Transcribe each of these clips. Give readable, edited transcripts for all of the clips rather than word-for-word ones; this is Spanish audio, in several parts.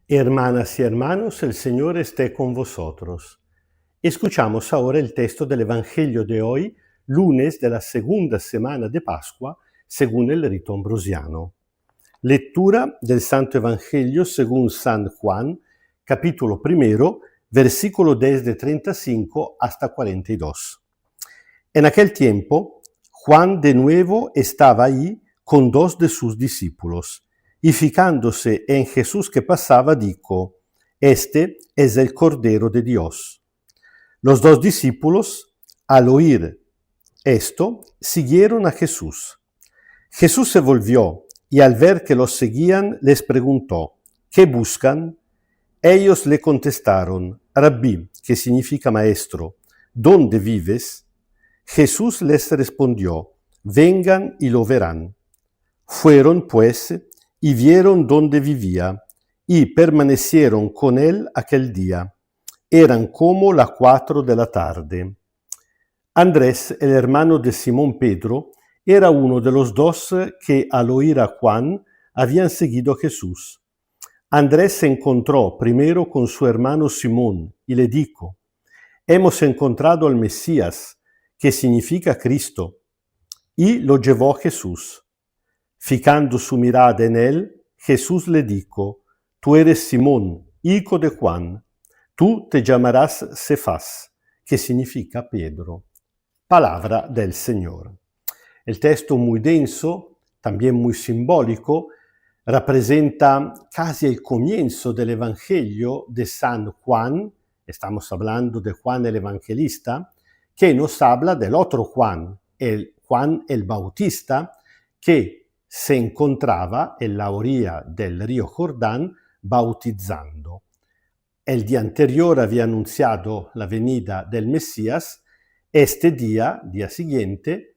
Hermanas y hermanos, el Señor esté con vosotros. Escuchamos ahora el texto del Evangelio de hoy, lunes de la segunda semana de Pascua, según el rito ambrosiano. Lectura del Santo Evangelio según San Juan, capítulo primero, versículo desde 35 hasta 42. En aquel tiempo, Juan de nuevo estaba ahí con dos de sus discípulos, y fijándose en Jesús que pasaba, dijo: Este es el Cordero de Dios. Los dos discípulos, al oír esto, siguieron a Jesús. Jesús se volvió y al ver que los seguían, les preguntó: ¿Qué buscan? Ellos le contestaron: Rabí, que significa maestro, ¿dónde vives? Jesús les respondió: Vengan y lo verán. Fueron, pues, y vieron dónde vivía, y permanecieron con él aquel día. Eran como las 4 de la tarde. Andrés, el hermano de Simón Pedro, era uno de los dos que al oír a Juan habían seguido a Jesús. Andrés se encontró primero con su hermano Simón y le dijo: Hemos encontrado al Mesías, que significa Cristo, y lo llevó a Jesús. Fijando su mirada en él, Jesús le dijo: Tú eres Simón, hijo de Juan, tú te llamarás Cefas, que significa Pedro. Palabra del Señor. El texto muy denso, también muy simbólico, representa casi el comienzo del Evangelio de San Juan. Estamos hablando de Juan el Evangelista, que nos habla del otro Juan el Bautista, que se encontraba en la orilla del río Jordán bautizando. El día anterior había anunciado la venida del Mesías. Este día siguiente,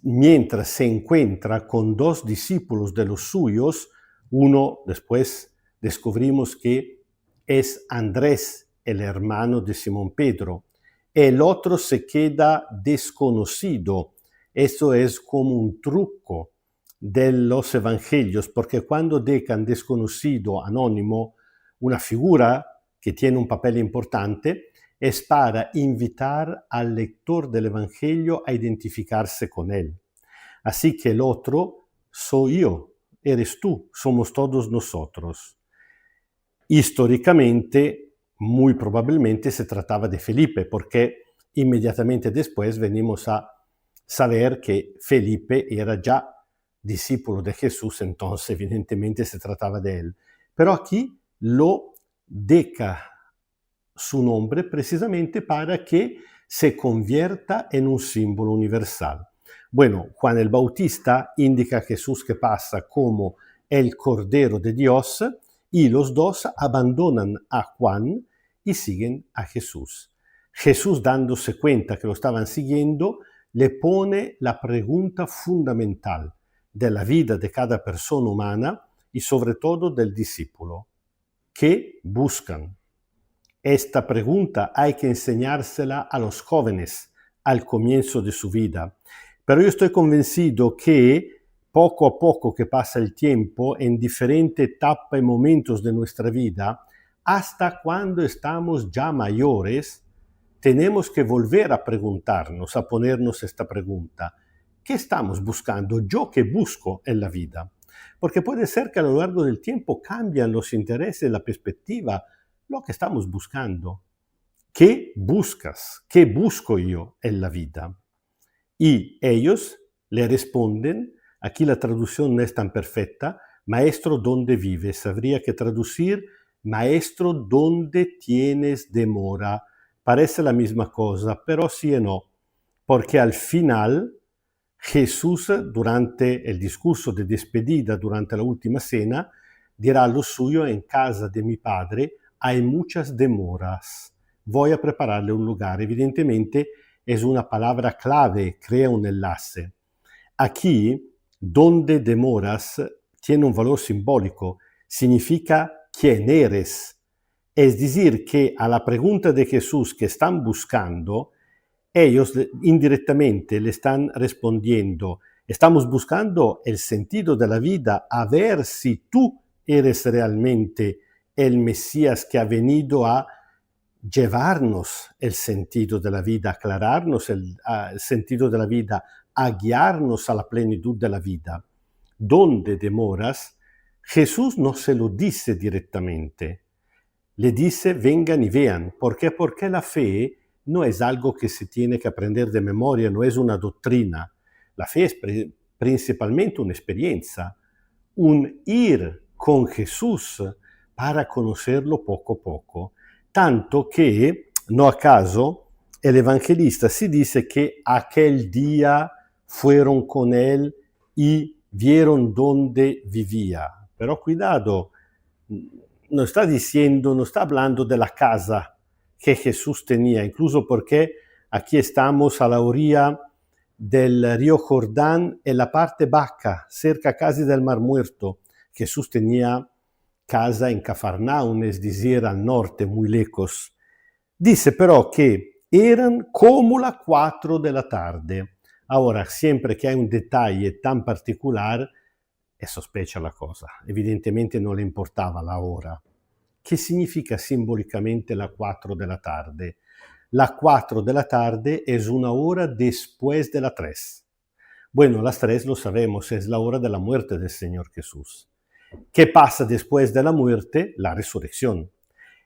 mientras se encuentra con dos discípulos de los suyos, uno después descubrimos que es Andrés, el hermano de Simón Pedro. El otro se queda desconocido. Eso es como un truco de los evangelios, porque cuando dejan desconocido, anónimo, una figura que tiene un papel importante, es para invitar al lector del evangelio a identificarse con él. Así que el otro soy yo, eres tú, somos todos nosotros. Históricamente, muy probablemente se trataba de Felipe, porque inmediatamente después venimos a saber que Felipe era ya discípulo de Jesús, entonces evidentemente se trataba de él. Pero aquí lo deja su nombre precisamente para que se convierta en un símbolo universal. Bueno, Juan el Bautista indica a Jesús que pasa como el Cordero de Dios, y los dos abandonan a Juan y siguen a Jesús. Jesús, dándose cuenta que lo estaban siguiendo, le pone la pregunta fundamental de la vida de cada persona humana y sobre todo del discípulo. ¿Qué buscan? Esta pregunta hay que enseñársela a los jóvenes al comienzo de su vida. Pero yo estoy convencido que poco a poco que pasa el tiempo, en diferentes etapas y momentos de nuestra vida, hasta cuando estamos ya mayores, tenemos que volver a preguntarnos, a ponernos esta pregunta. ¿Qué estamos buscando? ¿Yo qué busco en la vida? Porque puede ser que a lo largo del tiempo cambian los intereses, la perspectiva, lo que estamos buscando. ¿Qué buscas? ¿Qué busco yo en la vida? Y ellos le responden, aquí la traducción no es tan perfecta: Maestro, ¿dónde vives? Habría que traducir: Maestro, ¿dónde tienes demora? Parece la misma cosa, pero sí y no, porque al final Jesús, durante el discurso de despedida, durante la última cena, dirá lo suyo: en casa de mi Padre hay muchas demoras. Voy a prepararle un lugar. Evidentemente es una palabra clave, crea un enlace. Aquí, donde demoras, tiene un valor simbólico, significa quién eres. Es decir, que a la pregunta de Jesús que están buscando, ellos indirectamente le están respondiendo: estamos buscando el sentido de la vida, a ver si tú eres realmente el Mesías que ha venido a llevarnos el sentido de la vida, a aclararnos el sentido de la vida, a guiarnos a la plenitud de la vida. ¿Dónde demoras? Jesús no se lo dice directamente, le dice vengan y vean. ¿Por qué? Porque la fe no es algo que se tiene que aprender de memoria, no es una doctrina. La fe es principalmente una experiencia, un ir con Jesús para conocerlo poco a poco. Tanto que, no a caso, el evangelista sí dice que aquel día fueron con él y vieron dónde vivía. Pero cuidado, no está diciendo, no está hablando de la casa que Jesús tenía, incluso porque aquí estamos a la orilla del río Jordán en la parte baja, cerca casi del Mar Muerto. Jesús tenía casa en Cafarnaum, es decir, al norte, muy lejos. Dice però que eran como las 4 de la tarde. Ahora, siempre que hay un detalle tan particular, è sospecha la cosa. Evidentemente non le importava la hora. ¿Qué significa simbólicamente la 4 de la tarde? La 4 de la tarde es una hora después de la 3. Bueno, las 3 lo sabemos, es la hora de la muerte del Señor Jesús. ¿Qué pasa después de la muerte? La resurrección.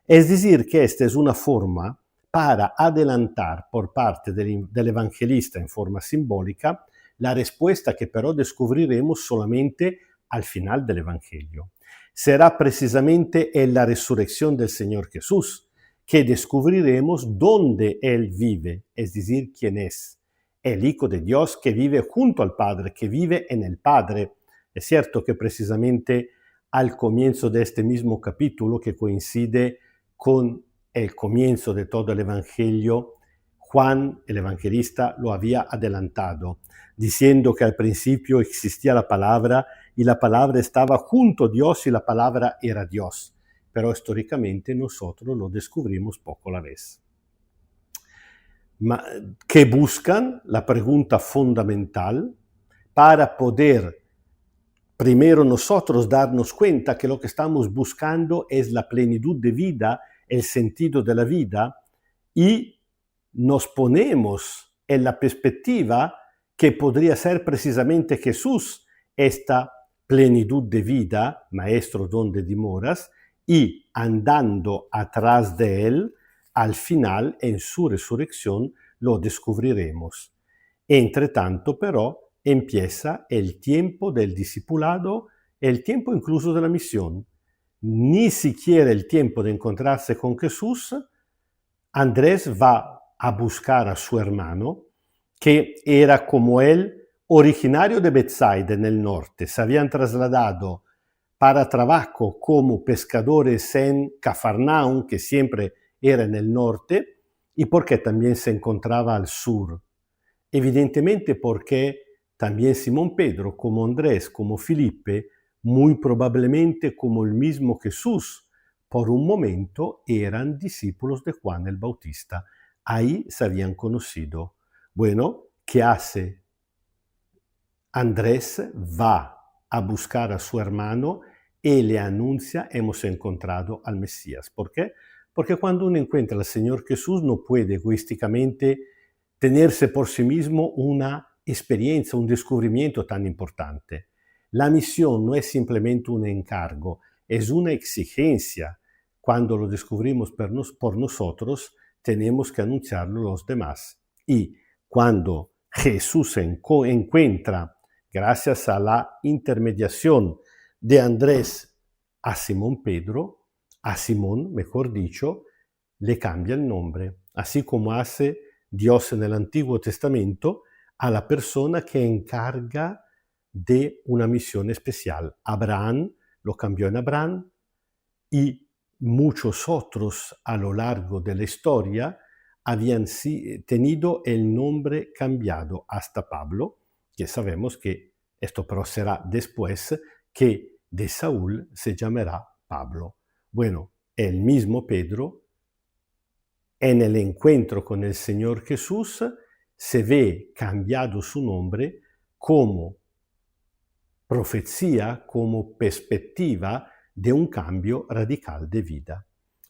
Es decir, que esta es una forma para adelantar por parte del evangelista en forma simbólica la respuesta que però descubriremos solamente al final del Evangelio. Será precisamente en la resurrección del Señor Jesús que descubriremos dónde Él vive, es decir, quién es. El Hijo de Dios que vive junto al Padre, que vive en el Padre. Es cierto que precisamente al comienzo de este mismo capítulo, que coincide con el comienzo de todo el Evangelio, Juan, el evangelista, lo había adelantado, diciendo que al principio existía la palabra y la palabra estaba junto a Dios y la palabra era Dios. Pero históricamente nosotros lo descubrimos poco a la vez. ¿Qué buscan? La pregunta fundamental para poder primero nosotros darnos cuenta que lo que estamos buscando es la plenitud de vida, el sentido de la vida, y nos ponemos en la perspectiva que podría ser precisamente Jesús esta plenitud de vida, Maestro, ¿dónde demoras? Y andando atrás de Él, al final, en su resurrección, lo descubriremos. Entre tanto, però, empieza el tiempo del discipulado, el tiempo incluso de la misión. Ni siquiera el tiempo de encontrarse con Jesús. Andrés va a buscar a su hermano, que era como él, originario de Bethsaida en el norte. Se habían trasladado para trabajo como pescadores en Cafarnaum, que siempre era en el norte, y porque también se encontraba al sur. Evidentemente porque también Simón Pedro, como Andrés, como Felipe, muy probablemente como el mismo Jesús, por un momento eran discípulos de Juan el Bautista. Ahí se habían conocido. Bueno, ¿qué hace? Andrés va a buscar a su hermano y le anuncia, hemos encontrado al Mesías. ¿Por qué? Porque cuando uno encuentra al Señor Jesús no puede egoísticamente tenerse por sí mismo una experiencia, un descubrimiento tan importante. La misión no es simplemente un encargo, es una exigencia. Cuando lo descubrimos por nosotros, tenemos que anunciarlo a los demás. Y cuando Jesús se encuentra, gracias a la intermediación de Andrés a Simón Pedro, a Simón, mejor dicho, le cambia el nombre, así como hace Dios en el Antiguo Testamento a la persona que encarga de una misión especial. Abraham lo cambió en Abraham y muchos otros a lo largo de la historia habían tenido el nombre cambiado hasta Pablo, que sabemos que esto pero será después, que de Saúl se llamará Pablo. Bueno, el mismo Pedro, en el encuentro con el Señor Jesús, se ve cambiado su nombre como profecía, como perspectiva de un cambio radical de vida.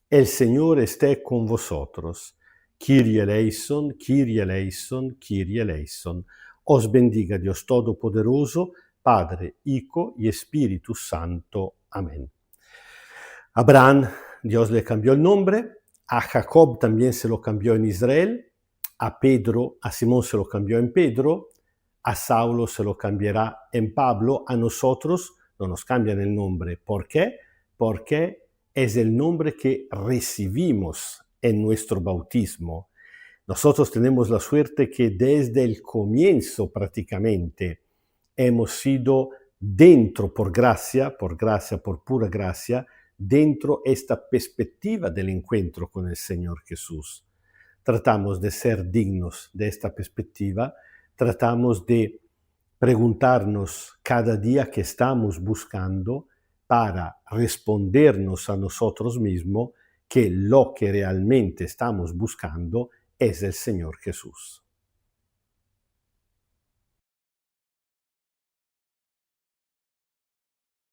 El Señor esté con vosotros. Kyrie eleison, Kyrie eleison, Kyrie eleison. Os bendiga Dios Todopoderoso, Padre, Hijo y Espíritu Santo. Amén. Abraham, Dios le cambió el nombre. A Jacob también se lo cambió en Israel. A Pedro, a Simón se lo cambió en Pedro. A Saulo se lo cambiará en Pablo. A nosotros no nos cambian el nombre. ¿Por qué? Porque es el nombre que recibimos en nuestro bautismo. Nosotros tenemos la suerte que desde el comienzo prácticamente hemos sido dentro por gracia, por pura gracia, dentro esta perspectiva del encuentro con el Señor Jesús. Tratamos de ser dignos de esta perspectiva, tratamos de preguntarnos cada día qué estamos buscando para respondernos a nosotros mismos que lo que realmente estamos buscando es el Señor Jesús.